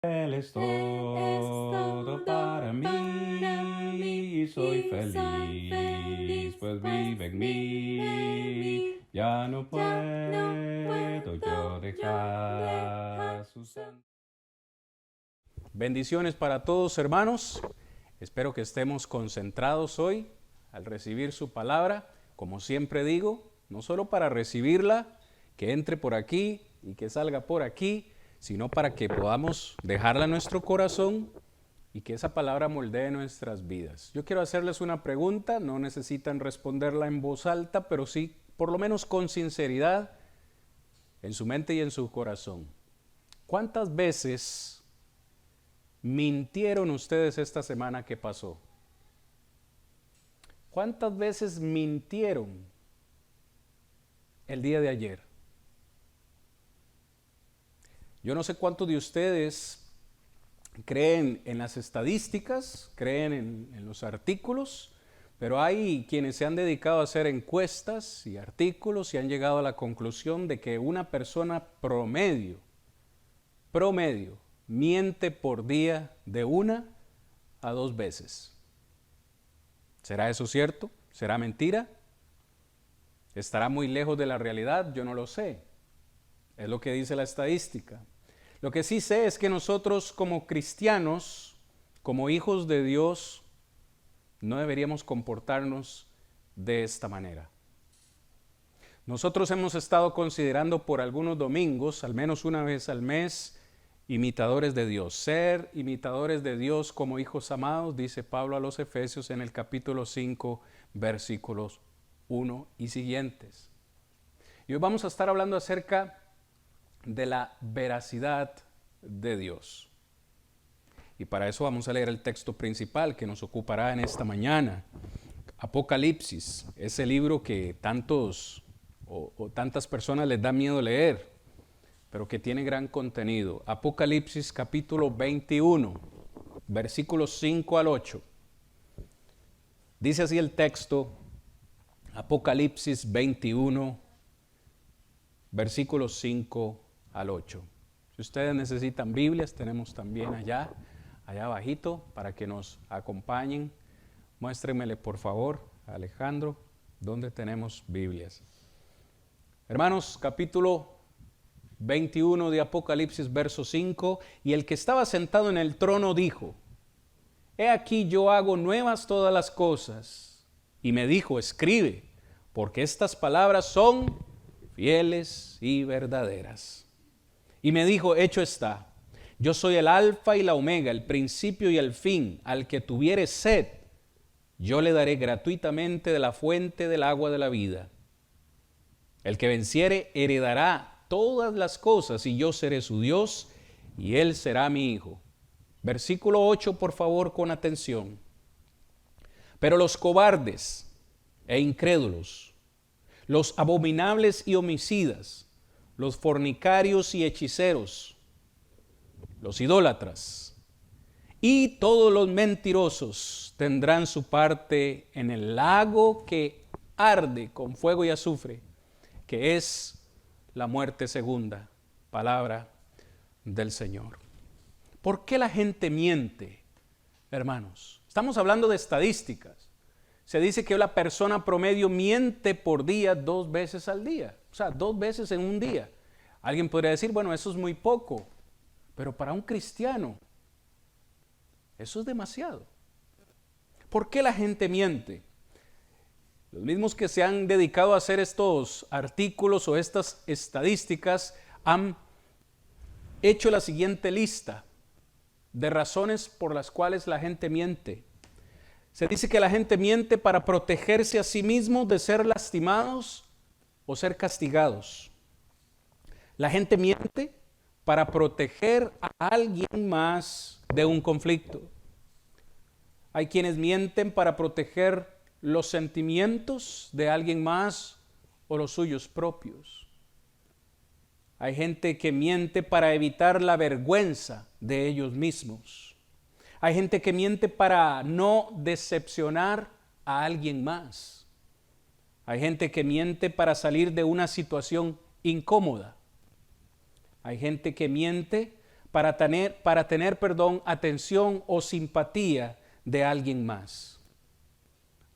Él es todo para mí, soy feliz, pues vive en mí. Ya no puedo yo dejar su santo. Bendiciones para todos, hermanos. Espero que estemos concentrados hoy al recibir su palabra. Como siempre digo, no solo para recibirla, que entre por aquí y que salga por aquí, sino para que podamos dejarla en nuestro corazón y que esa palabra moldee nuestras vidas. Yo quiero hacerles una pregunta, no necesitan responderla en voz alta, pero sí, por lo menos con sinceridad, en su mente y en su corazón. ¿Cuántas veces mintieron ustedes esta semana que pasó? ¿Cuántas veces mintieron el día de ayer? Yo no sé cuántos de ustedes creen en las estadísticas, creen en los artículos, pero hay quienes se han dedicado a hacer encuestas y artículos y han llegado a la conclusión de que una persona promedio, miente por día de 1 a 2 veces. ¿Será eso cierto? ¿Será mentira? ¿Estará muy lejos de la realidad? Yo no lo sé. Es lo que dice la estadística. Lo que sí sé es que nosotros como cristianos, como hijos de Dios, no deberíamos comportarnos de esta manera. Nosotros hemos estado considerando por algunos domingos, al menos una vez al mes, imitadores de Dios. Ser imitadores de Dios como hijos amados, dice Pablo a los Efesios en el capítulo 5, versículos 1 y siguientes. Y hoy vamos a estar hablando acerca de la veracidad de Dios. Y para eso vamos a leer el texto principal que nos ocupará en esta mañana. Apocalipsis, ese libro que tantas personas les da miedo leer, pero que tiene gran contenido. Apocalipsis capítulo 21, versículos 5 al 8. Dice así el texto, Apocalipsis 21, versículos 5 al 8. Si ustedes necesitan Biblias, tenemos también allá abajito, para que nos acompañen. Muéstrenmele por favor, Alejandro, ¿dónde tenemos Biblias? Hermanos, capítulo 21 de Apocalipsis, verso 5, y el que estaba sentado en el trono dijo, he aquí yo hago nuevas todas las cosas. Y me dijo, escribe, porque estas palabras son fieles y verdaderas. Y me dijo, hecho está, yo soy el alfa y la omega, el principio y el fin. Al que tuviere sed, yo le daré gratuitamente de la fuente del agua de la vida. El que venciere heredará todas las cosas y yo seré su Dios y él será mi hijo. Versículo 8, por favor, con atención. Pero los cobardes e incrédulos, los abominables y homicidas, los fornicarios y hechiceros, los idólatras y todos los mentirosos tendrán su parte en el lago que arde con fuego y azufre, que es la muerte segunda. Palabra del Señor. ¿Por qué la gente miente, hermanos? Estamos hablando de estadísticas. Se dice que la persona promedio miente por día 2 veces al día. O sea, 2 veces en un día. Alguien podría decir, bueno, eso es muy poco. Pero para un cristiano, eso es demasiado. ¿Por qué la gente miente? Los mismos que se han dedicado a hacer estos artículos o estas estadísticas han hecho la siguiente lista de razones por las cuales la gente miente. Se dice que la gente miente para protegerse a sí mismo de ser lastimados o ser castigados. La gente miente para proteger a alguien más de un conflicto. Hay quienes mienten para proteger los sentimientos de alguien más o los suyos propios. Hay gente que miente para evitar la vergüenza de ellos mismos. Hay gente que miente para no decepcionar a alguien más. Hay gente que miente para salir de una situación incómoda. Hay gente que miente para tener atención o simpatía de alguien más.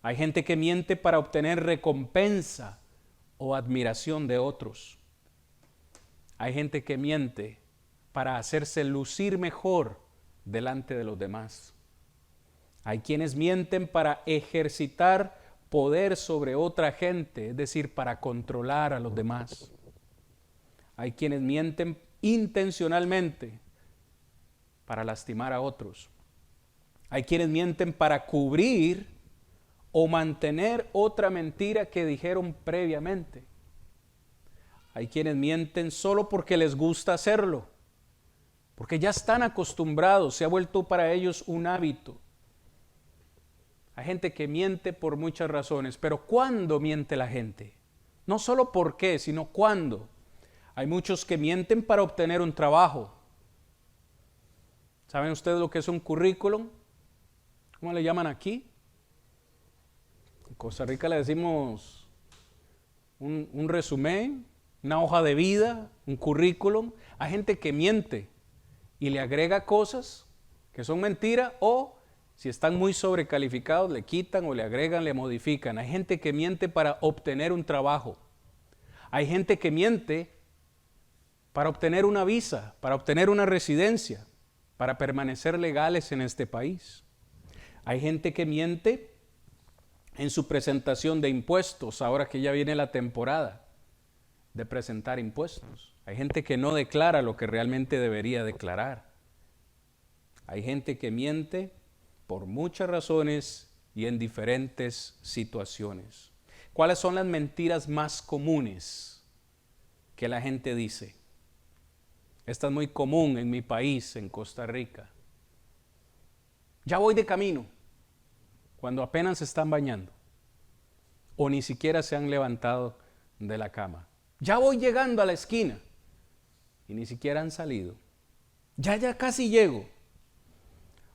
Hay gente que miente para obtener recompensa o admiración de otros. Hay gente que miente para hacerse lucir mejor delante de los demás. Hay quienes mienten para ejercitar poder sobre otra gente, es decir, para controlar a los demás. Hay quienes mienten intencionalmente para lastimar a otros. Hay quienes mienten para cubrir o mantener otra mentira que dijeron previamente. Hay quienes mienten solo porque les gusta hacerlo, porque ya están acostumbrados, se ha vuelto para ellos un hábito. Hay gente que miente por muchas razones, pero ¿cuándo miente la gente? No solo por qué, sino cuándo. Hay muchos que mienten para obtener un trabajo. ¿Saben ustedes lo que es un currículum? ¿Cómo le llaman aquí? En Costa Rica le decimos un resumen, una hoja de vida, un currículum. Hay gente que miente y le agrega cosas que son mentiras, o si están muy sobrecalificados le quitan o le agregan, le modifican. Hay gente que miente para obtener un trabajo. Hay gente que miente para obtener una visa, para obtener una residencia, para permanecer legales en este país. Hay gente que miente en su presentación de impuestos, ahora que ya viene la temporada de presentar impuestos. Hay gente que no declara lo que realmente debería declarar. Hay gente que miente por muchas razones y en diferentes situaciones. ¿Cuáles son las mentiras más comunes que la gente dice? Esta es muy común en mi país, en Costa Rica. Ya voy de camino, cuando apenas se están bañando o ni siquiera se han levantado de la cama. Ya voy llegando a la esquina y ni siquiera han salido. Ya casi llego.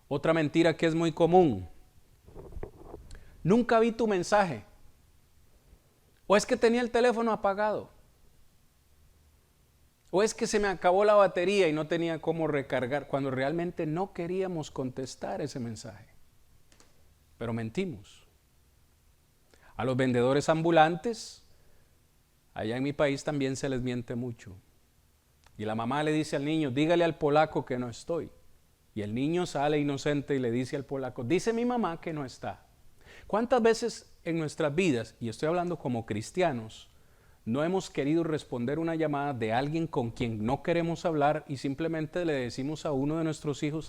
Otra mentira que es muy común: nunca vi tu mensaje, o es que tenía el teléfono apagado, o es que se me acabó la batería y no tenía cómo recargar, cuando realmente no queríamos contestar ese mensaje, pero mentimos. A los vendedores ambulantes, allá en mi país también se les miente mucho, y la mamá le dice al niño: dígale al polaco que no estoy. Y el niño sale inocente y le dice al polaco: dice mi mamá que no está. ¿Cuántas veces en nuestras vidas, y estoy hablando como cristianos, no hemos querido responder una llamada de alguien con quien no queremos hablar y simplemente le decimos a uno de nuestros hijos: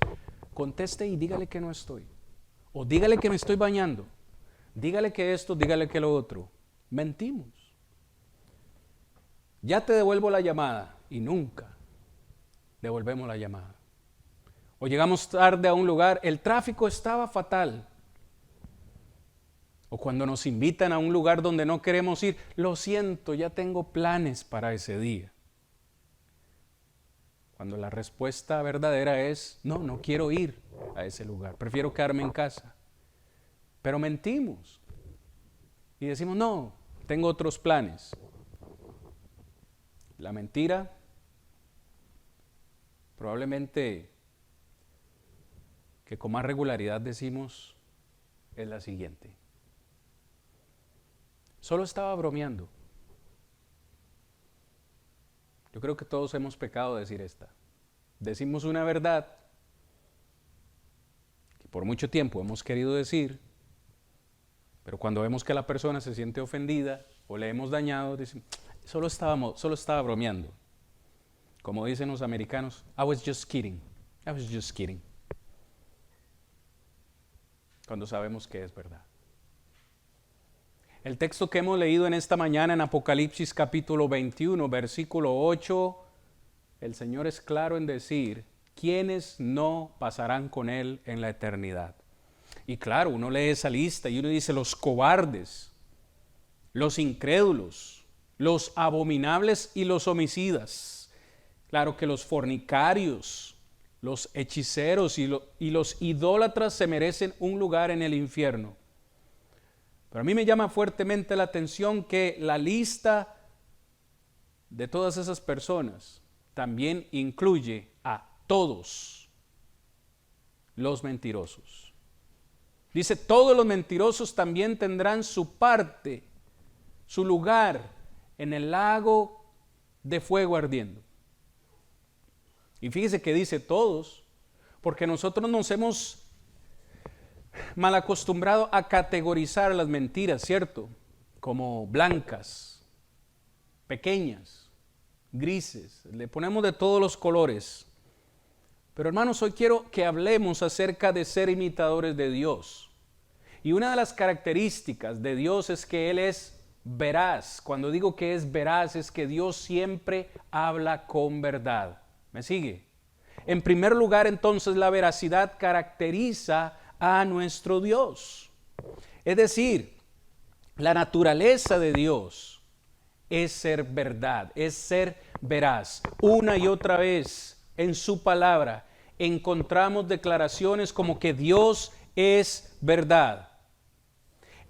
conteste y dígale que no estoy? O dígale que me estoy bañando. Dígale que esto, dígale que lo otro. Mentimos. Ya te devuelvo la llamada, y nunca devolvemos la llamada. O llegamos tarde a un lugar, el tráfico estaba fatal. O cuando nos invitan a un lugar donde no queremos ir: lo siento, ya tengo planes para ese día. Cuando la respuesta verdadera es: no quiero ir a ese lugar, prefiero quedarme en casa. Pero mentimos y decimos: no, tengo otros planes. La mentira probablemente que con más regularidad decimos es la siguiente: solo estaba bromeando. Yo creo que todos hemos pecado de decir esta. Decimos una verdad que por mucho tiempo hemos querido decir, pero cuando vemos que la persona se siente ofendida o le hemos dañado, decimos: solo estaba bromeando. Como dicen los americanos: I was just kidding. I was just kidding. Cuando sabemos que es verdad. El texto que hemos leído en esta mañana en Apocalipsis capítulo 21, versículo 8, el Señor es claro en decir quiénes no pasarán con Él en la eternidad. Y claro, uno lee esa lista y uno dice: los cobardes, los incrédulos, los abominables y los homicidas. Claro que los fornicarios, los hechiceros y los idólatras se merecen un lugar en el infierno. Pero a mí me llama fuertemente la atención que la lista de todas esas personas también incluye a todos los mentirosos. Dice, todos los mentirosos también tendrán su parte, su lugar en el lago de fuego ardiendo. Y fíjese que dice todos, porque nosotros nos hemos mal acostumbrado a categorizar las mentiras, ¿cierto? Como blancas, pequeñas, grises, le ponemos de todos los colores. Pero hermanos, hoy quiero que hablemos acerca de ser imitadores de Dios. Y una de las características de Dios es que Él es veraz. Cuando digo que es veraz, es que Dios siempre habla con verdad. ¿Me sigue? En primer lugar, entonces, la veracidad caracteriza a nuestro Dios. Es decir, la naturaleza de Dios es ser verdad, es ser veraz. Una y otra vez en su palabra encontramos declaraciones como que Dios es verdad.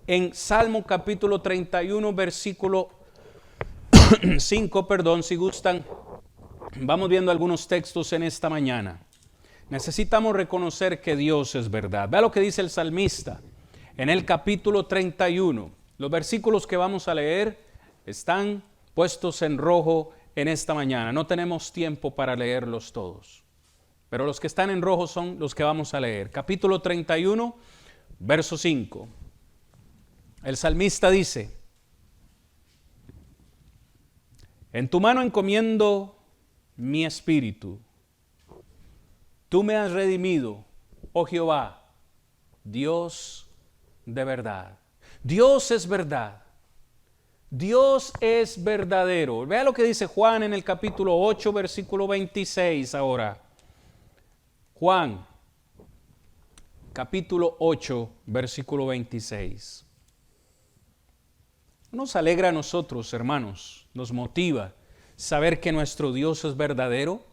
En Salmo capítulo 31, versículo 5, si gustan, vamos viendo algunos textos en esta mañana. Necesitamos reconocer que Dios es verdad. Vea lo que dice el salmista en el capítulo 31. Los versículos que vamos a leer están puestos en rojo en esta mañana. No tenemos tiempo para leerlos todos, pero los que están en rojo son los que vamos a leer. Capítulo 31, verso 5. El salmista dice: en tu mano encomiendo mi espíritu. Tú me has redimido, oh Jehová, Dios de verdad. Dios es verdad. Dios es verdadero. Vea lo que dice Juan en el capítulo 8, versículo 26 ahora. Juan, capítulo 8, versículo 26. Nos alegra a nosotros, hermanos, nos motiva saber que nuestro Dios es verdadero,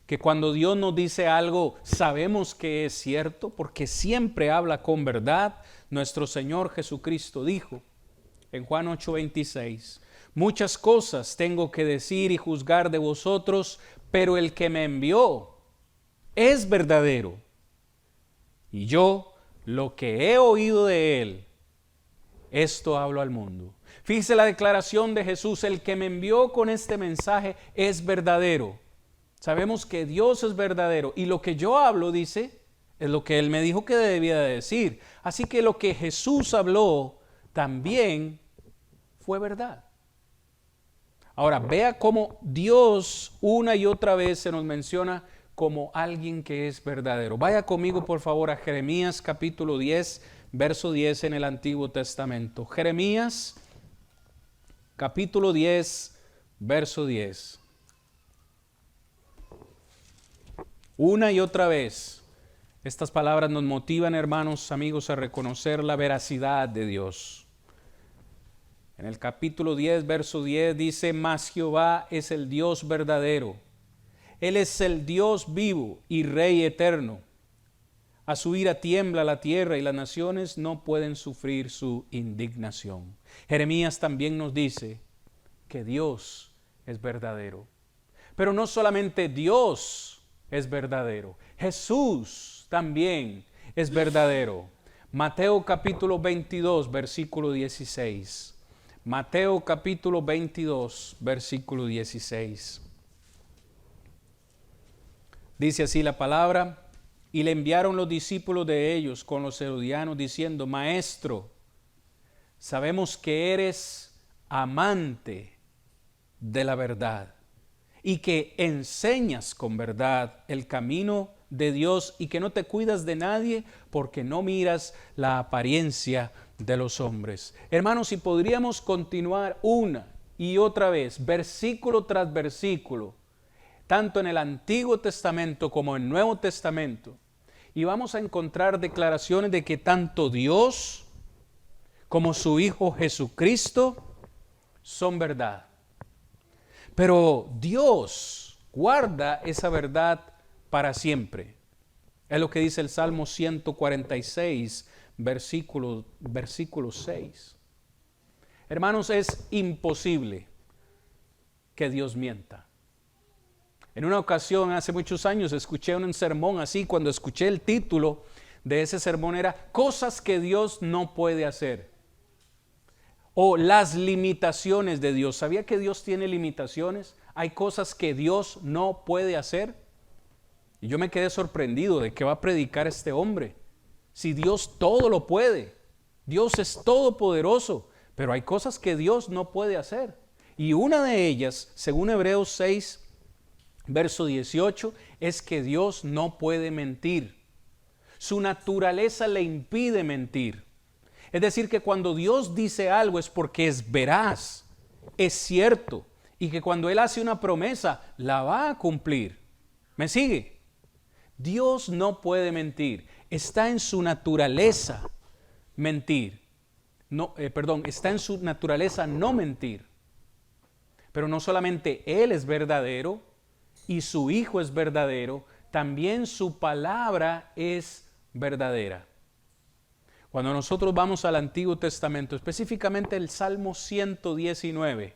que cuando Dios nos dice algo sabemos que es cierto, porque siempre habla con verdad. Nuestro Señor Jesucristo dijo en Juan 8:26, muchas cosas tengo que decir y juzgar de vosotros, pero el que me envió es verdadero, y yo lo que he oído de él, esto hablo al mundo. Fíjese la declaración de Jesús: el que me envió con este mensaje es verdadero. Sabemos que Dios es verdadero, y lo que yo hablo, dice, es lo que Él me dijo que debía de decir. Así que lo que Jesús habló también fue verdad. Ahora, vea cómo Dios una y otra vez se nos menciona como alguien que es verdadero. Vaya conmigo, por favor, a Jeremías capítulo 10, verso 10 en el Antiguo Testamento. Jeremías capítulo 10, verso 10. Una y otra vez, estas palabras nos motivan, hermanos, amigos, a reconocer la veracidad de Dios. En el capítulo 10, verso 10 dice: mas Jehová es el Dios verdadero. Él es el Dios vivo y Rey eterno. A su ira tiembla la tierra y las naciones no pueden sufrir su indignación. Jeremías también nos dice que Dios es verdadero. Pero no solamente Dios es verdadero, Jesús también es verdadero. Mateo capítulo 22, versículo 16. Mateo capítulo 22, versículo 16. Dice así la palabra: y le enviaron los discípulos de ellos con los herodianos diciendo: Maestro, sabemos que eres amante de la verdad y que enseñas con verdad el camino de Dios y que no te cuidas de nadie porque no miras la apariencia de los hombres. Hermanos, si podríamos continuar una y otra vez, versículo tras versículo, tanto en el Antiguo Testamento como en el Nuevo Testamento, y vamos a encontrar declaraciones de que tanto Dios como su Hijo Jesucristo son verdad. Pero Dios guarda esa verdad para siempre. Es lo que dice el Salmo 146, versículo 6. Hermanos, es imposible que Dios mienta. En una ocasión, hace muchos años, escuché un sermón así. Cuando escuché el título de ese sermón era cosas que Dios no puede hacer, o las limitaciones de Dios. ¿Sabía que Dios tiene limitaciones? Hay cosas que Dios no puede hacer. Y yo me quedé sorprendido de qué va a predicar este hombre. Si Dios todo lo puede, Dios es todopoderoso, pero hay cosas que Dios no puede hacer. Y una de ellas, según Hebreos 6, verso 18, es que Dios no puede mentir. Su naturaleza le impide mentir. Es decir, que cuando Dios dice algo es porque es veraz, es cierto, y que cuando Él hace una promesa, la va a cumplir. ¿Me sigue? Dios no puede mentir. Está en su naturaleza mentir. Está en su naturaleza no mentir. Pero no solamente Él es verdadero y su Hijo es verdadero, también su palabra es verdadera. Cuando nosotros vamos al Antiguo Testamento, específicamente el Salmo 119,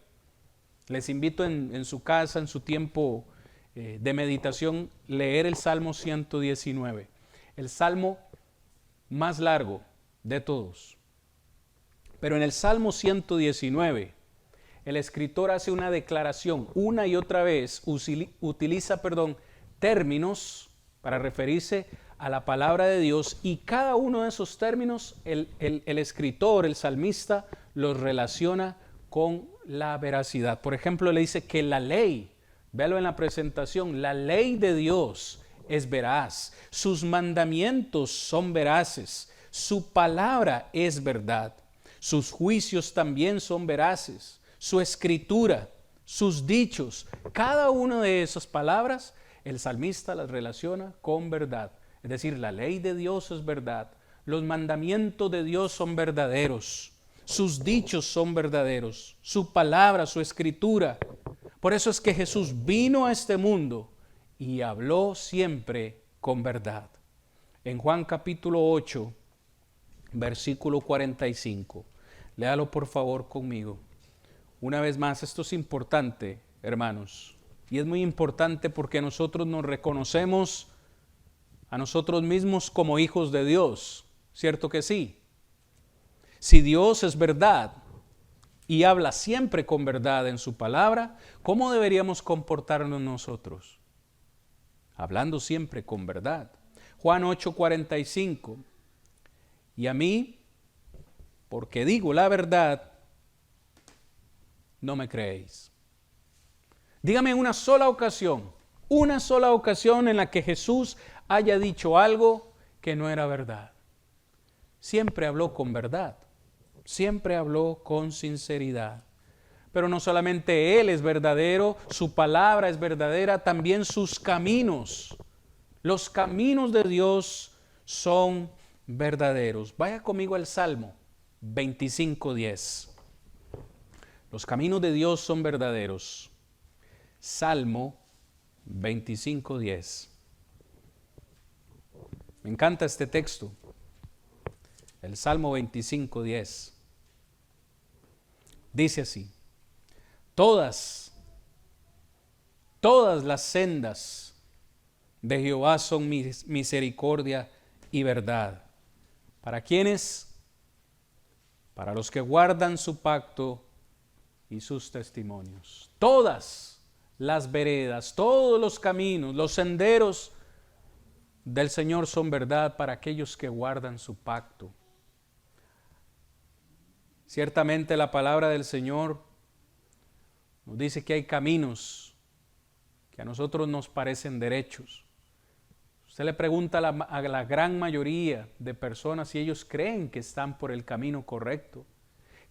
les invito en su casa, en su tiempo de meditación, leer el Salmo 119, el salmo más largo de todos. Pero en el Salmo 119, el escritor hace una declaración, una y otra vez utiliza términos para referirse a la palabra de Dios, y cada uno de esos términos el escritor, el salmista, los relaciona con la veracidad. Por ejemplo, le dice que la ley, véalo en la presentación, la ley de Dios es veraz, sus mandamientos son veraces, su palabra es verdad, sus juicios también son veraces, su escritura, sus dichos, cada una de esas palabras el salmista las relaciona con verdad. Es decir, la ley de Dios es verdad, los mandamientos de Dios son verdaderos, sus dichos son verdaderos, su palabra, su escritura. Por eso es que Jesús vino a este mundo y habló siempre con verdad. En Juan capítulo 8, versículo 45, léalo por favor conmigo. Una vez más, esto es importante, hermanos, y es muy importante porque nosotros nos reconocemos a nosotros mismos como hijos de Dios, ¿cierto que sí? Si Dios es verdad y habla siempre con verdad en su palabra, ¿cómo deberíamos comportarnos nosotros? Hablando siempre con verdad. Juan 8:45, y a mí, porque digo la verdad, no me creéis. Dígame una sola ocasión en la que Jesús haya dicho algo que no era verdad. Siempre habló con verdad, siempre habló con sinceridad. Pero no solamente Él es verdadero, su palabra es verdadera, también sus caminos. Los caminos de Dios son verdaderos. Vaya conmigo al Salmo 25:10. Los caminos de Dios son verdaderos. Salmo 25:10. Me encanta este texto. El Salmo 25:10. Dice así: Todas las sendas de Jehová son misericordia y verdad. ¿Para quiénes? Para los que guardan su pacto y sus testimonios. Todas las veredas, todos los caminos, los senderos del Señor son verdad para aquellos que guardan su pacto. Ciertamente la palabra del Señor nos dice que hay caminos que a nosotros nos parecen derechos. Usted le pregunta a la gran mayoría de personas si ellos creen que están por el camino correcto.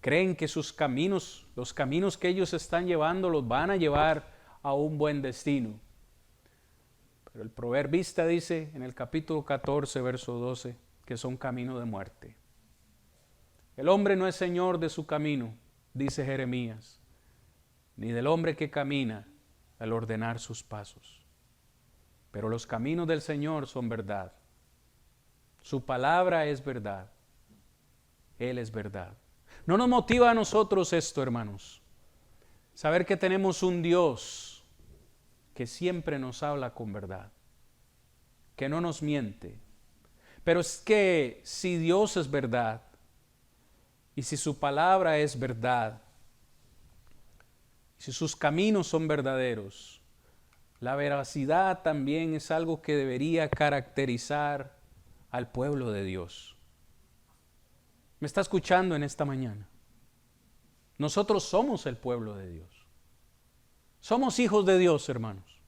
Creen que sus caminos, los caminos que ellos están llevando, los van a llevar a un buen destino. Pero el proverbista dice en el capítulo 14, verso 12, que son caminos de muerte. El hombre no es señor de su camino, dice Jeremías, ni del hombre que camina al ordenar sus pasos. Pero los caminos del Señor son verdad. Su palabra es verdad. Él es verdad. ¿No nos motiva a nosotros esto, hermanos? Saber que tenemos un Dios que siempre nos habla con verdad, que no nos miente. Pero es que si Dios es verdad y si su palabra es verdad, si sus caminos son verdaderos, la veracidad también es algo que debería caracterizar al pueblo de Dios. ¿Me está escuchando en esta mañana? Nosotros somos el pueblo de Dios. Somos hijos de Dios, hermanos.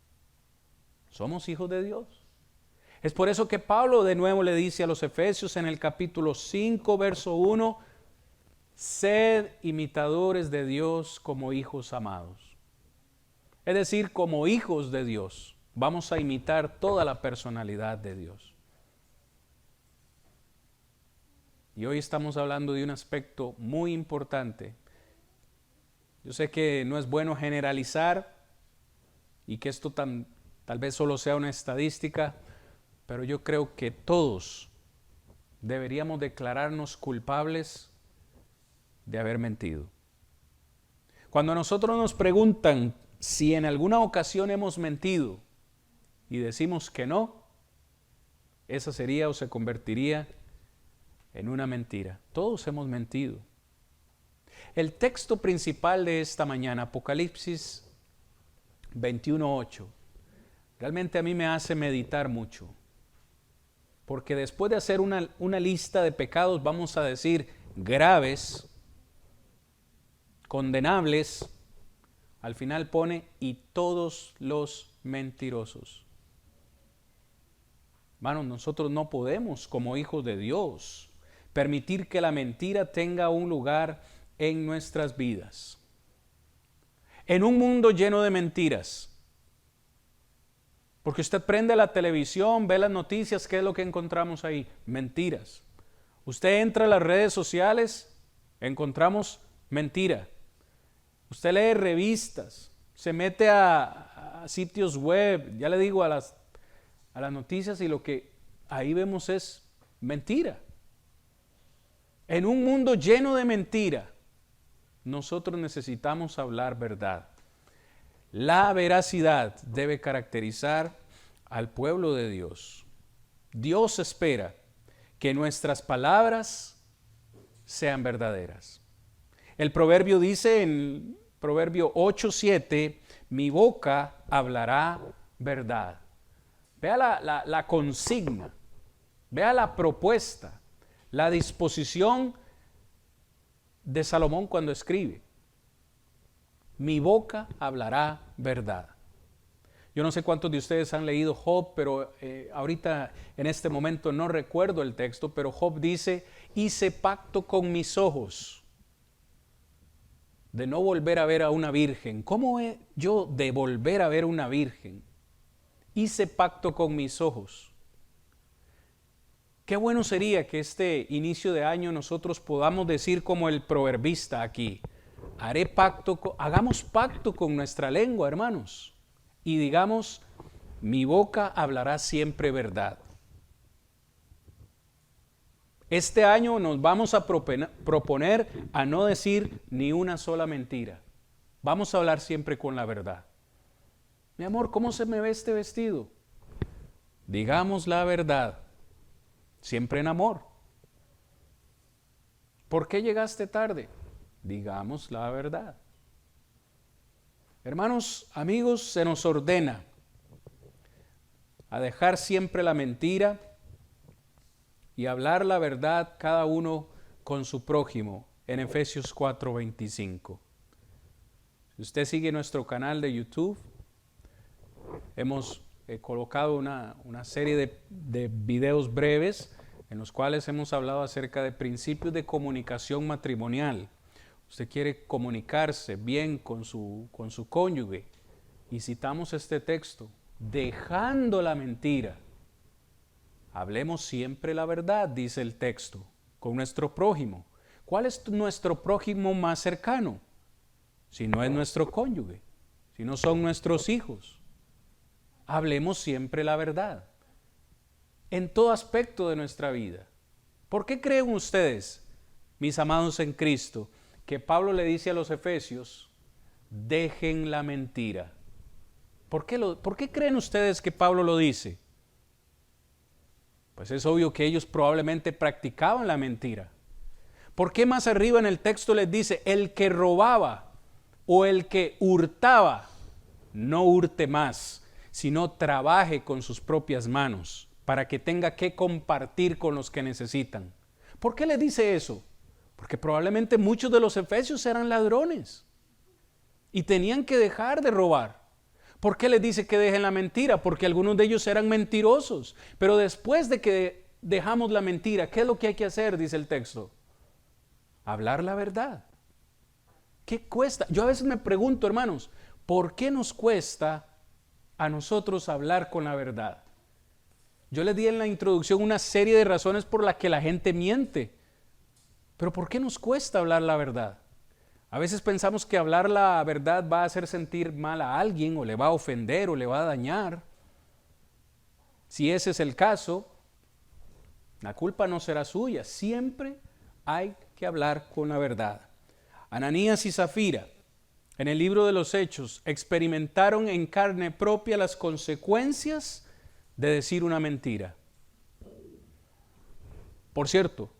Somos hijos de Dios. Es por eso que Pablo de nuevo le dice a los Efesios en el capítulo 5, verso 1, sed imitadores de Dios como hijos amados. Es decir, como hijos de Dios, vamos a imitar toda la personalidad de Dios. Y hoy estamos hablando de un aspecto muy importante. Yo sé que no es bueno generalizar y que esto tal vez solo sea una estadística, pero yo creo que todos deberíamos declararnos culpables de haber mentido. Cuando a nosotros nos preguntan si en alguna ocasión hemos mentido y decimos que no, esa sería o se convertiría en una mentira. Todos hemos mentido. El texto principal de esta mañana, Apocalipsis 21:8, realmente a mí me hace meditar mucho. Porque después de hacer una lista de pecados, vamos a decir, graves, condenables, al final pone, y todos los mentirosos. Hermanos, nosotros no podemos, como hijos de Dios, permitir que la mentira tenga un lugar en nuestras vidas. En un mundo lleno de mentiras, porque usted prende la televisión, ve las noticias, ¿qué es lo que encontramos ahí? Mentiras. Usted entra a las redes sociales, encontramos mentira. Usted lee revistas, se mete a sitios web, ya le digo, a las noticias, y lo que ahí vemos es mentira. En un mundo lleno de mentira, nosotros necesitamos hablar verdad. La veracidad debe caracterizar al pueblo de Dios. Dios espera que nuestras palabras sean verdaderas. El proverbio dice en Proverbio 8:7, mi boca hablará verdad. Vea la consigna, vea la propuesta, la disposición de Salomón cuando escribe. Mi boca hablará verdad. Yo no sé cuántos de ustedes han leído Job, pero ahorita en este momento no recuerdo el texto, pero Job dice, hice pacto con mis ojos de no volver a ver a una virgen. ¿Cómo he yo de volver a ver una virgen? Hice pacto con mis ojos. Qué bueno sería que este inicio de año nosotros podamos decir como el proverbista aquí, hagamos pacto con nuestra lengua, hermanos, y digamos, mi boca hablará siempre verdad. Este año nos vamos a proponer a no decir ni una sola mentira. Vamos a hablar siempre con la verdad. Mi amor, ¿cómo se me ve este vestido? Digamos la verdad, siempre en amor. ¿Por qué llegaste tarde? Digamos la verdad. Hermanos, amigos, se nos ordena a dejar siempre la mentira y hablar la verdad cada uno con su prójimo en Efesios 4:25. Si usted sigue nuestro canal de YouTube, hemos colocado una serie de videos breves en los cuales hemos hablado acerca de principios de comunicación matrimonial. Usted quiere comunicarse bien con su cónyuge y citamos este texto, dejando la mentira. Hablemos siempre la verdad, dice el texto, con nuestro prójimo. ¿Cuál es nuestro prójimo más cercano? Si no es nuestro cónyuge, si no son nuestros hijos. Hablemos siempre la verdad, en todo aspecto de nuestra vida. ¿Por qué creen ustedes, mis amados en Cristo, que Pablo le dice a los Efesios, dejen la mentira? ¿Por qué creen ustedes que Pablo lo dice? Pues es obvio que ellos probablemente practicaban la mentira. ¿Por qué más arriba en el texto les dice, el que robaba o el que hurtaba, no hurte más, sino trabaje con sus propias manos para que tenga que compartir con los que necesitan? ¿Por qué les dice eso? Porque probablemente muchos de los efesios eran ladrones y tenían que dejar de robar. ¿Por qué les dice que dejen la mentira? Porque algunos de ellos eran mentirosos. Pero después de que dejamos la mentira, ¿qué es lo que hay que hacer? Dice el texto. Hablar la verdad. ¿Qué cuesta? Yo a veces me pregunto, hermanos, ¿por qué nos cuesta a nosotros hablar con la verdad? Yo les di en la introducción una serie de razones por las que la gente miente. Pero ¿por qué nos cuesta hablar la verdad? A veces pensamos que hablar la verdad va a hacer sentir mal a alguien, o le va a ofender, o le va a dañar. Si ese es el caso, la culpa no será suya. Siempre hay que hablar con la verdad. Ananías y Zafira, en el libro de los Hechos, experimentaron en carne propia las consecuencias de decir una mentira. Por cierto,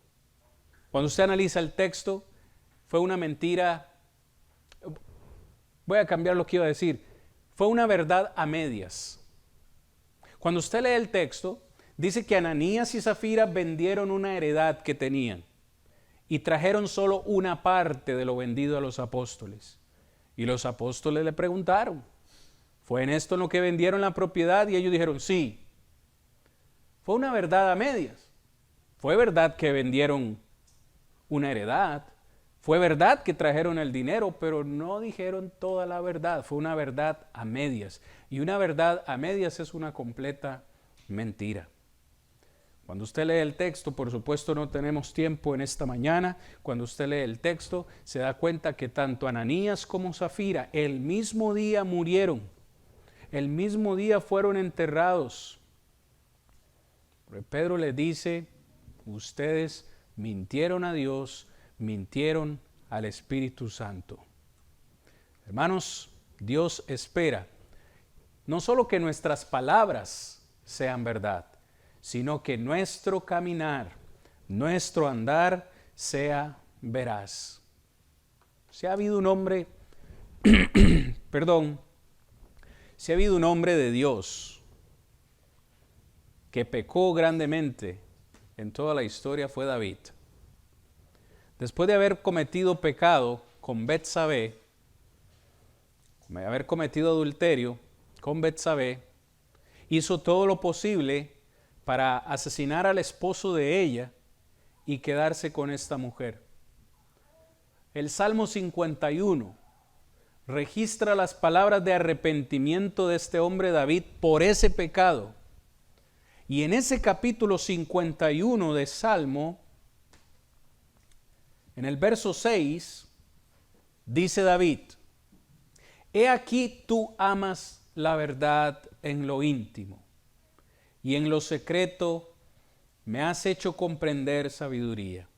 cuando usted analiza el texto, fue una mentira, voy a cambiar lo que iba a decir, fue una verdad a medias. Cuando usted lee el texto, dice que Ananías y Zafira vendieron una heredad que tenían y trajeron solo una parte de lo vendido a los apóstoles. Y los apóstoles le preguntaron, ¿fue en esto en lo que vendieron la propiedad? Y ellos dijeron, sí. Fue una verdad a medias. Fue verdad que vendieron una heredad. Fue verdad que trajeron el dinero, pero no dijeron toda la verdad. Fue una verdad a medias. Y una verdad a medias es una completa mentira. Cuando usted lee el texto, por supuesto no tenemos tiempo en esta mañana, cuando usted lee el texto se da cuenta que tanto Ananías como Zafira el mismo día murieron, el mismo día fueron enterrados. Porque Pedro le dice, ustedes mintieron a Dios, mintieron al Espíritu Santo. Hermanos, Dios espera no solo que nuestras palabras sean verdad, sino que nuestro caminar, nuestro andar sea veraz. Si ha habido un hombre, si ha habido un hombre de Dios que pecó grandemente en toda la historia, fue David. Después de haber cometido pecado con Betsabé, de haber cometido adulterio con Betsabé, hizo todo lo posible para asesinar al esposo de ella y quedarse con esta mujer. El Salmo 51 registra las palabras de arrepentimiento de este hombre David por ese pecado. Y en ese capítulo 51 de Salmo, en el verso 6, dice David, he aquí tú amas la verdad en lo íntimo, y en lo secreto me has hecho comprender sabiduría.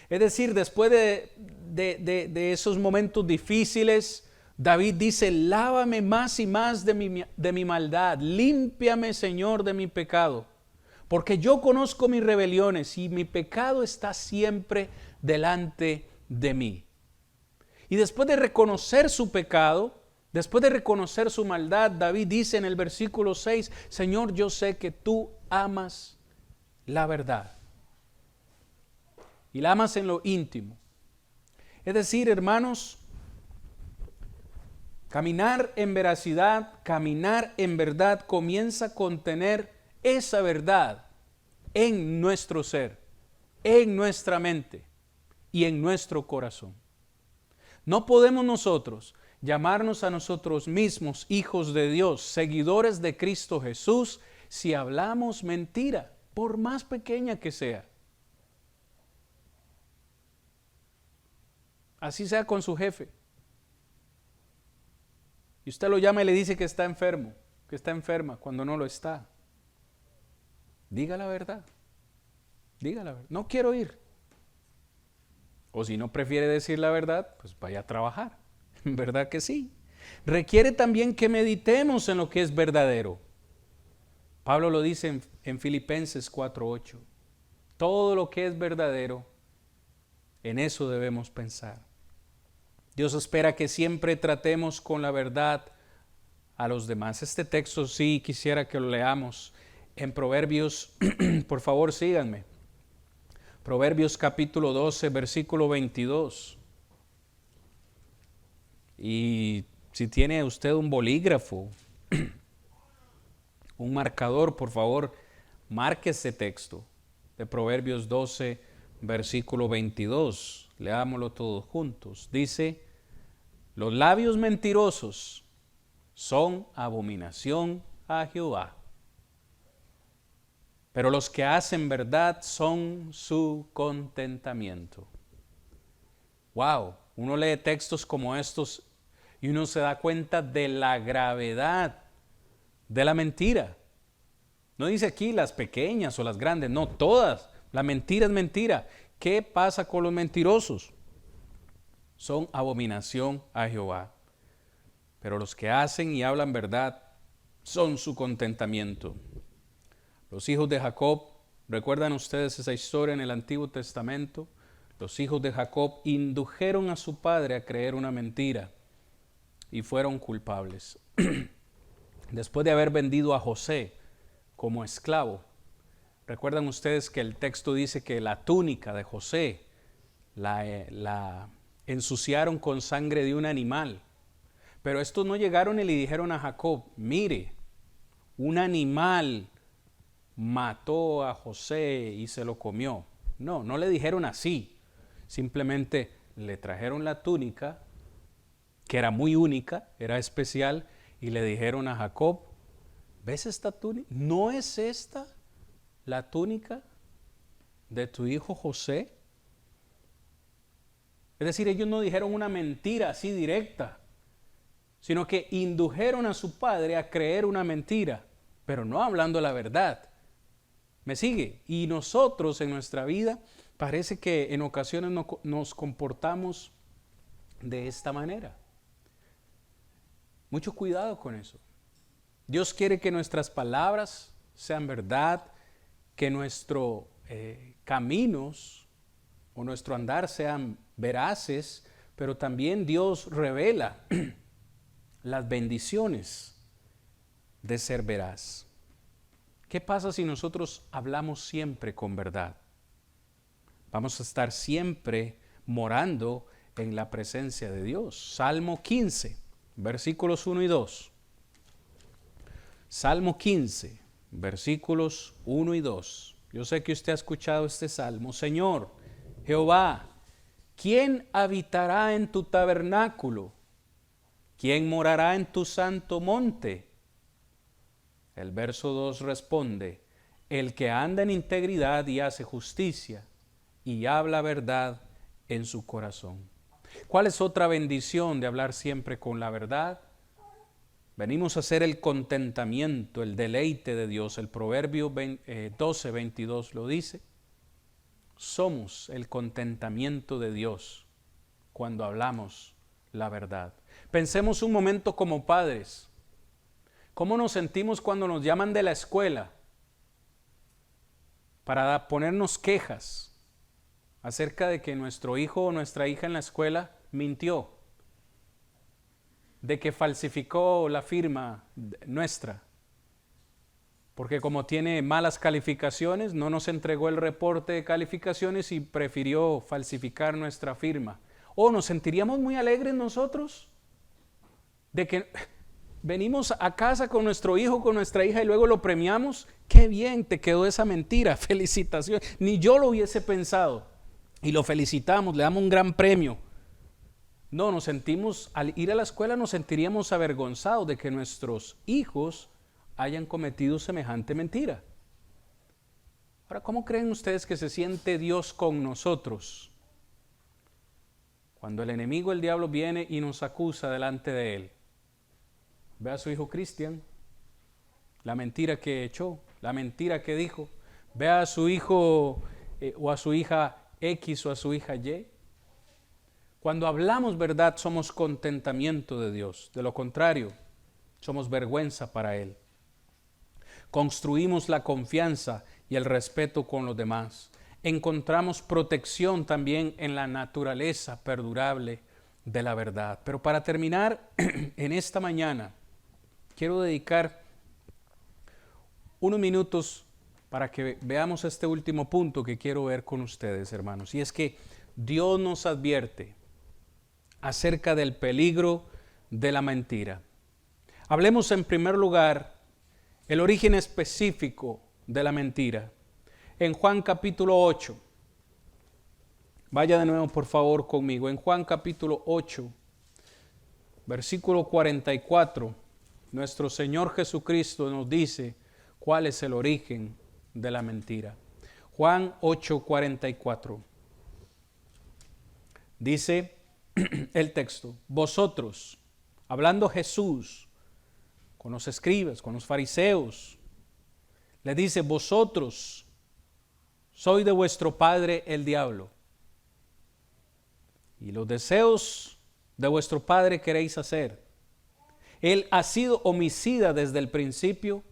Es decir, después de esos momentos difíciles, David dice, lávame más y más de mi maldad, límpiame, Señor, de mi pecado, porque yo conozco mis rebeliones y mi pecado está siempre delante de mí. Y después de reconocer su pecado, después de reconocer su maldad, David dice en el versículo 6, Señor, yo sé que tú amas la verdad. Y la amas en lo íntimo. Es decir, hermanos, caminar en veracidad, caminar en verdad comienza con tener esa verdad en nuestro ser, en nuestra mente y en nuestro corazón. No podemos nosotros llamarnos a nosotros mismos hijos de Dios, seguidores de Cristo Jesús, si hablamos mentira, por más pequeña que sea. Así sea con su jefe. Y usted lo llama y le dice que está enfermo, que está enferma, cuando no lo está. Diga la verdad. Diga la verdad. No quiero ir. O si no prefiere decir la verdad, pues vaya a trabajar. ¿Verdad que sí? Requiere también que meditemos en lo que es verdadero. Pablo lo dice en Filipenses 4:8. Todo lo que es verdadero, en eso debemos pensar. Dios espera que siempre tratemos con la verdad a los demás. Este texto sí quisiera que lo leamos en Proverbios, por favor síganme. Proverbios capítulo 12, versículo 22. Y si tiene usted un bolígrafo, un marcador, por favor, marque este texto de Proverbios 12, versículo 22. Leámoslo todos juntos. Dice: los labios mentirosos son abominación a Jehová, pero los que hacen verdad son su contentamiento. Wow, uno lee textos como estos y uno se da cuenta de la gravedad de la mentira. No dice aquí las pequeñas o las grandes, no, todas. La mentira es mentira. ¿Qué pasa con los mentirosos? Son abominación a Jehová. Pero los que hacen y hablan verdad son su contentamiento. Los hijos de Jacob, ¿recuerdan ustedes esa historia en el Antiguo Testamento? Los hijos de Jacob indujeron a su padre a creer una mentira y fueron culpables. Después de haber vendido a José como esclavo, recuerdan ustedes que el texto dice que la túnica de José la ensuciaron con sangre de un animal. Pero estos no llegaron y le dijeron a Jacob: mire, un animal mató a José y se lo comió. No, no le dijeron así. Simplemente le trajeron la túnica, que era muy única, era especial, y le dijeron a Jacob: ¿ves esta túnica? ¿No es esta la túnica de tu hijo José? Es decir, ellos no dijeron una mentira así directa, sino que indujeron a su padre a creer una mentira, pero no hablando la verdad. ¿Me sigue? Y nosotros en nuestra vida parece que en ocasiones nos comportamos de esta manera. Mucho cuidado con eso. Dios quiere que nuestras palabras sean verdad, que nuestros caminos o nuestro andar sean veraces, pero también Dios revela las bendiciones de ser veraz. ¿Qué pasa si nosotros hablamos siempre con verdad? Vamos a estar siempre morando en la presencia de Dios. Salmo 15, versículos 1 y 2. Salmo 15, versículos 1 y 2. Yo sé que usted ha escuchado este salmo. Señor, Jehová, ¿quién habitará en tu tabernáculo? ¿Quién morará en tu santo monte? El verso 2 responde: el que anda en integridad y hace justicia y habla verdad en su corazón. ¿Cuál es otra bendición de hablar siempre con la verdad? Venimos a hacer el contentamiento, el deleite de Dios. El Proverbio 12, 22 lo dice. Somos el contentamiento de Dios cuando hablamos la verdad. Pensemos un momento como padres. ¿Cómo nos sentimos cuando nos llaman de la escuela para ponernos quejas acerca de que nuestro hijo o nuestra hija en la escuela mintió, de que falsificó la firma nuestra, porque como tiene malas calificaciones, no nos entregó el reporte de calificaciones y prefirió falsificar nuestra firma? ¿O nos sentiríamos muy alegres nosotros de que venimos a casa con nuestro hijo, con nuestra hija y luego lo premiamos? ¡Qué bien te quedó esa mentira! ¡Felicitaciones! Ni yo lo hubiese pensado. Y lo felicitamos, le damos un gran premio. No, nos sentimos, al ir a la escuela nos sentiríamos avergonzados de que nuestros hijos hayan cometido semejante mentira. Ahora, ¿cómo creen ustedes que se siente Dios con nosotros cuando el enemigo, el diablo, viene y nos acusa delante de él? Ve a su hijo Cristian, la mentira que echó, la mentira que dijo. Ve a su hijo o a su hija X o a su hija Y. Cuando hablamos verdad somos contentamiento de Dios. De lo contrario, somos vergüenza para Él. Construimos la confianza y el respeto con los demás. Encontramos protección también en la naturaleza perdurable de la verdad. Pero para terminar, en esta mañana, quiero dedicar unos minutos para que veamos este último punto que quiero ver con ustedes, hermanos. Y es que Dios nos advierte acerca del peligro de la mentira. Hablemos en primer lugar el origen específico de la mentira. En Juan capítulo 8, vaya de nuevo por favor conmigo, en Juan capítulo 8, versículo 44, nuestro Señor Jesucristo nos dice cuál es el origen de la mentira. Juan 8, 44. Dice el texto: vosotros, hablando Jesús con los escribas, con los fariseos, le dice: vosotros sois de vuestro padre el diablo, y los deseos de vuestro padre queréis hacer. Él ha sido homicida desde el principio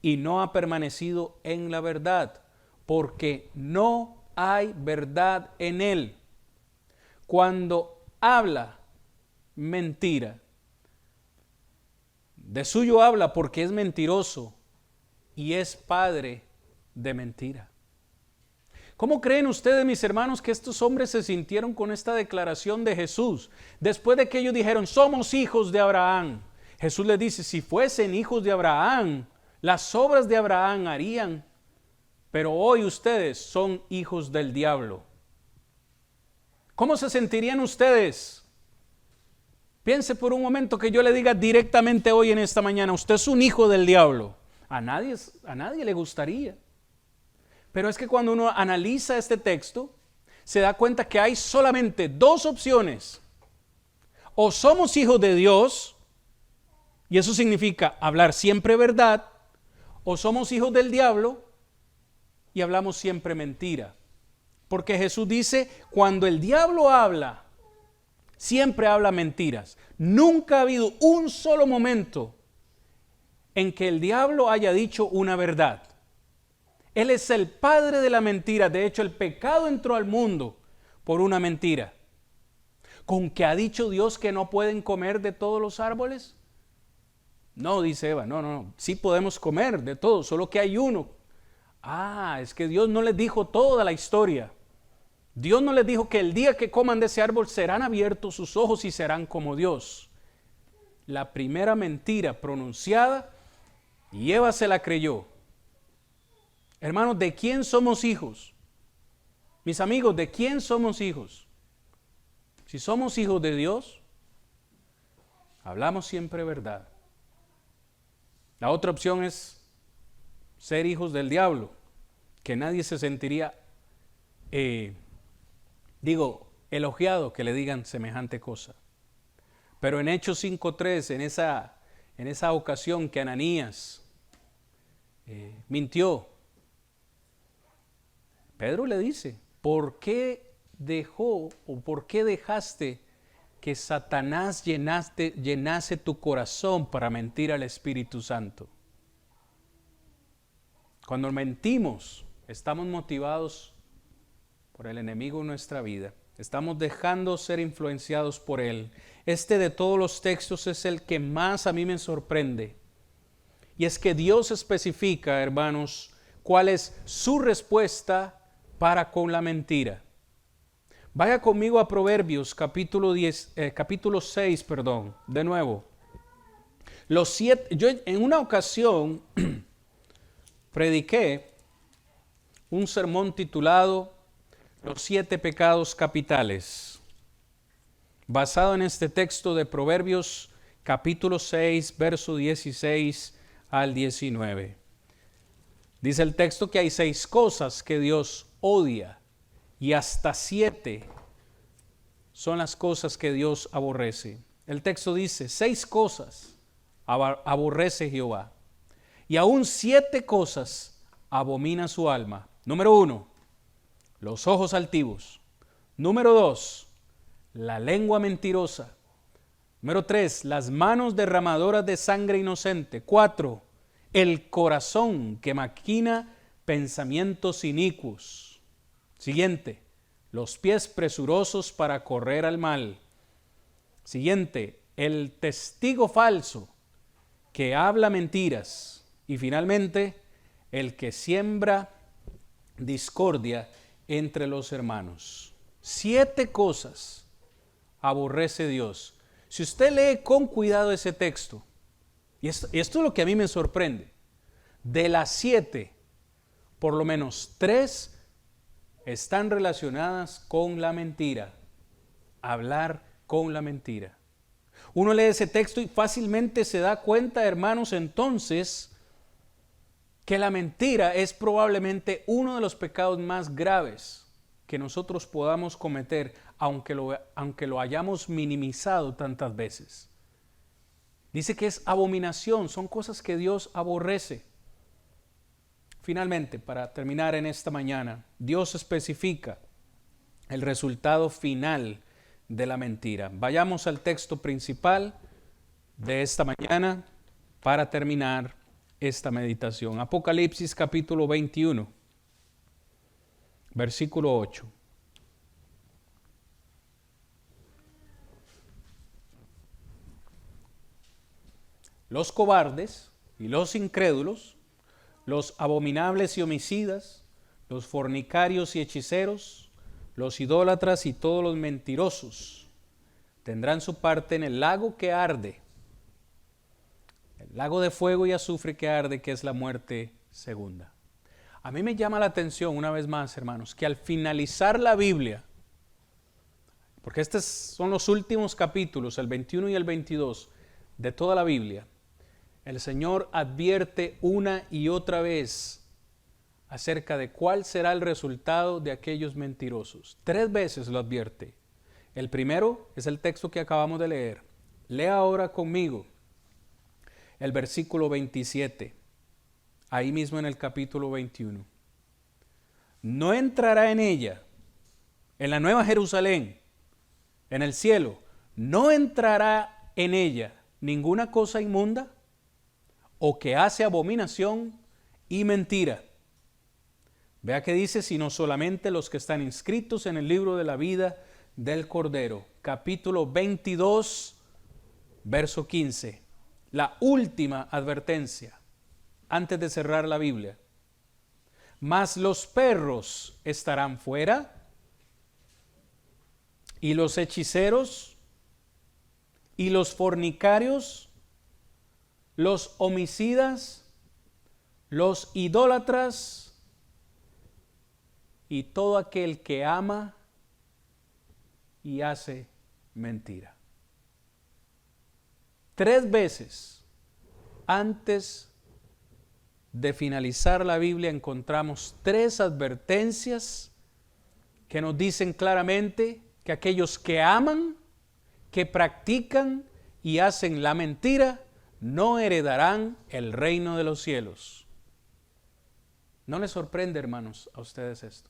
y no ha permanecido en la verdad, porque no hay verdad en él. Cuando habla mentira, de suyo habla porque es mentiroso y es padre de mentira. ¿Cómo creen ustedes, mis hermanos, que estos hombres se sintieron con esta declaración de Jesús? Después de que ellos dijeron: somos hijos de Abraham. Jesús les dice: si fuesen hijos de Abraham, las obras de Abraham harían, pero hoy ustedes son hijos del diablo. ¿Cómo se sentirían ustedes? Piense por un momento que yo le diga directamente hoy en esta mañana: usted es un hijo del diablo. A nadie le gustaría. Pero es que cuando uno analiza este texto, se da cuenta que hay solamente dos opciones. O somos hijos de Dios, y eso significa hablar siempre verdad, o somos hijos del diablo y hablamos siempre mentira. Porque Jesús dice: cuando el diablo habla, siempre habla mentiras. Nunca ha habido un solo momento en que el diablo haya dicho una verdad. Él es el padre de la mentira. De hecho, el pecado entró al mundo por una mentira. ¿Con que ha dicho Dios que no pueden comer de todos los árboles? No, dice Eva, no, sí podemos comer de todo, solo que hay uno. Es que Dios no les dijo toda la historia. Dios no les dijo que el día que coman de ese árbol serán abiertos sus ojos y serán como Dios. La primera mentira pronunciada, y Eva se la creyó. Hermanos, ¿de quién somos hijos? Mis amigos, ¿de quién somos hijos? Si somos hijos de Dios, hablamos siempre verdad. La otra opción es ser hijos del diablo, que nadie se sentiría, elogiado que le digan semejante cosa. Pero en Hechos 5:3, en esa ocasión que Ananías mintió, Pedro le dice: ¿por qué dejaste que Satanás llenase tu corazón para mentir al Espíritu Santo? Cuando mentimos, estamos motivados por el enemigo en nuestra vida. Estamos dejando ser influenciados por él. Este de todos los textos es el que más a mí me sorprende. Y es que Dios especifica, hermanos, cuál es su respuesta para con la mentira. Vaya conmigo a Proverbios capítulo 6, de nuevo. Yo en una ocasión prediqué un sermón titulado Los 7 pecados capitales, basado en este texto de Proverbios capítulo 6, verso 16 al 19. Dice el texto que hay 6 cosas que Dios odia y hasta 7 son las cosas que Dios aborrece. El texto dice: 6 cosas aborrece Jehová y aún 7 cosas abomina su alma. Número 1, los ojos altivos. Número 2, la lengua mentirosa. Número 3, las manos derramadoras de sangre inocente. 4, el corazón que maquina pensamientos inicuos. Siguiente, los pies presurosos para correr al mal. Siguiente, el testigo falso que habla mentiras. Y finalmente, el que siembra discordia entre los hermanos. 7 cosas aborrece Dios. Si usted lee con cuidado ese texto, y esto es lo que a mí me sorprende, de las 7, por lo menos 3 están relacionadas con la mentira. Hablar con la mentira. Uno lee ese texto y fácilmente se da cuenta, hermanos, entonces, que la mentira es probablemente uno de los pecados más graves que nosotros podamos cometer, aunque lo hayamos minimizado tantas veces. Dice que es abominación, son cosas que Dios aborrece. Finalmente, para terminar en esta mañana, Dios especifica el resultado final de la mentira. Vayamos al texto principal de esta mañana para terminar esta meditación. Apocalipsis capítulo 21, versículo 8. Los cobardes y los incrédulos, los abominables y homicidas, los fornicarios y hechiceros, los idólatras y todos los mentirosos tendrán su parte en el lago que arde, el lago de fuego y azufre que arde, que es la muerte segunda. A mí me llama la atención una vez más, hermanos, que al finalizar la Biblia, porque estos son los últimos capítulos, el 21 y el 22 de toda la Biblia, el Señor advierte una y otra vez acerca de cuál será el resultado de aquellos mentirosos. 3 veces lo advierte. El primero es el texto que acabamos de leer. Lea ahora conmigo el versículo 27, ahí mismo en el capítulo 21. No entrará en ella, en la nueva Jerusalén, en el cielo, no entrará en ella ninguna cosa inmunda o que hace abominación y mentira. Vea que dice, sino solamente los que están inscritos en el libro de la vida del Cordero. Capítulo 22, verso 15. La última advertencia antes de cerrar la Biblia. Mas los perros estarán fuera, y los hechiceros, y los fornicarios, los homicidas, los idólatras, y todo aquel que ama y hace mentira. 3 veces antes de finalizar la Biblia encontramos 3 advertencias que nos dicen claramente que aquellos que aman, que practican y hacen la mentira, no heredarán el reino de los cielos. ¿No les sorprende, hermanos, a ustedes esto?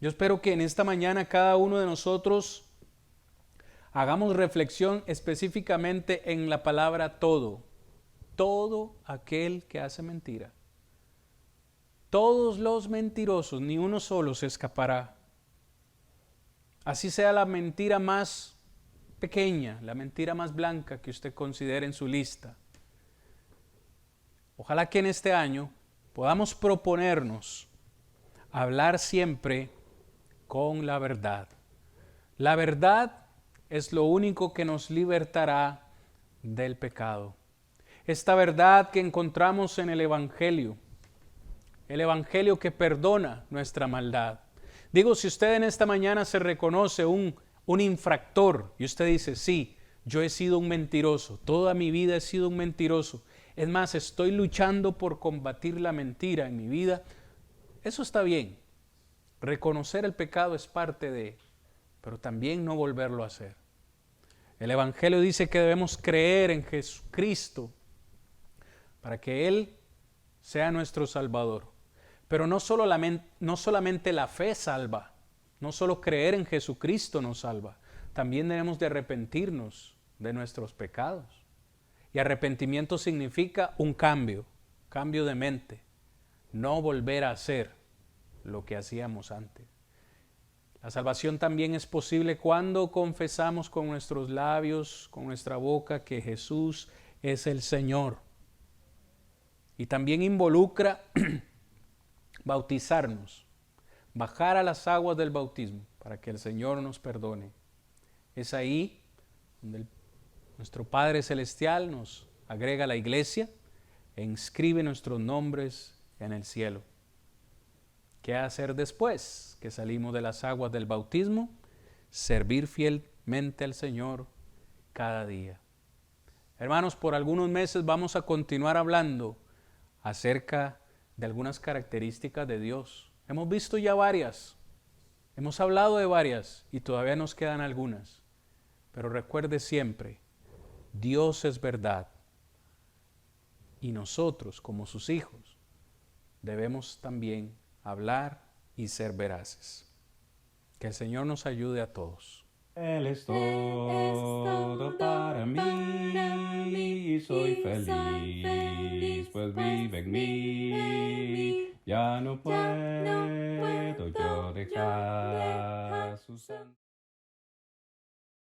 Yo espero que en esta mañana cada uno de nosotros hagamos reflexión específicamente en la palabra todo. Todo aquel que hace mentira. Todos los mentirosos, ni uno solo se escapará. Así sea la mentira más pequeña, la mentira más blanca que usted considere en su lista. Ojalá que en este año podamos proponernos hablar siempre con la verdad. La verdad es lo único que nos libertará del pecado. Esta verdad que encontramos en el Evangelio que perdona nuestra maldad. Digo, si usted en esta mañana se reconoce un infractor y usted dice, sí, yo he sido un mentiroso, toda mi vida he sido un mentiroso, es más, estoy luchando por combatir la mentira en mi vida, eso está bien. Reconocer el pecado es parte de, pero también no volverlo a hacer. El Evangelio dice que debemos creer en Jesucristo para que Él sea nuestro Salvador. Pero no solamente la fe salva, No solo creer en Jesucristo nos salva, también debemos de arrepentirnos de nuestros pecados. Y arrepentimiento significa un cambio de mente, no volver a hacer lo que hacíamos antes. La salvación también es posible cuando confesamos con nuestros labios, con nuestra boca, que Jesús es el Señor. Y también involucra bautizarnos, bajar a las aguas del bautismo para que el Señor nos perdone. Es ahí donde nuestro Padre Celestial nos agrega a la iglesia e inscribe nuestros nombres en el cielo. ¿Qué hacer después que salimos de las aguas del bautismo? Servir fielmente al Señor cada día. Hermanos, por algunos meses vamos a continuar hablando acerca de algunas características de Dios. Hemos visto ya varias, hemos hablado de varias y todavía nos quedan algunas. Pero recuerde siempre, Dios es verdad y nosotros como sus hijos debemos también hablar y ser veraces. Que el Señor nos ayude a todos. Él es todo para mí y soy feliz, pues vive en mí. Ya no puedo yo dejar su santo.